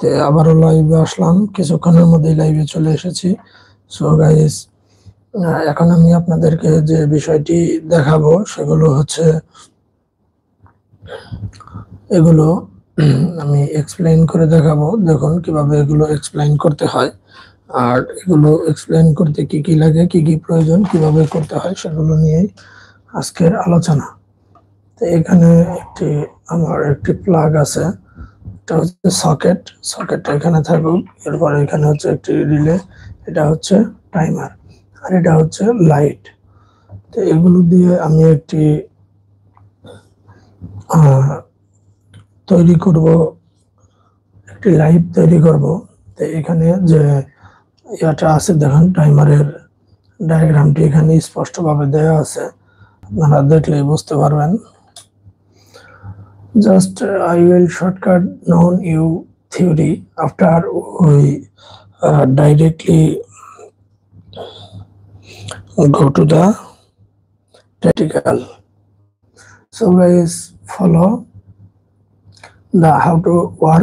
তে আবারও লাইভে আসলাম, কিছুক্ষণের মধ্যেই লাইভে চলে এসেছি। সো গাইস, এখন আমি আপনাদেরকে যে বিষয়টি দেখাবো সেগুলো হচ্ছে এগুলো আমি এক্সপ্লেইন করে দেখাবো। দেখুন কিভাবে এগুলো এক্সপ্লেইন করতে হয়, আর এগুলো এক্সপ্লেইন করতে কি কি লাগে, কি কি প্রয়োজন, কিভাবে করতে হয় সেগুলো নিয়েই আজকের আলোচনা। তো এখানে আমার একটি প্লাগ আছে, এটা হচ্ছে সকেটটা এখানে থাকুক। এরপর এখানে হচ্ছে একটি রিলে, এটা হচ্ছে টাইমার, আর এটা হচ্ছে লাইট। তো এগুলো দিয়ে আমি একটি তৈরি করব, একটি লাইভ তৈরি করব। তো এখানে যে ইয়াটা আছে দেখেন, টাইমারের ডায়াগ্রামটি এখানে স্পষ্টভাবে দেওয়া আছে, আপনারা দেখলেই বুঝতে পারবেন। Just I will shortcut known you theory after we directly go to the practical. So guys, follow the how to work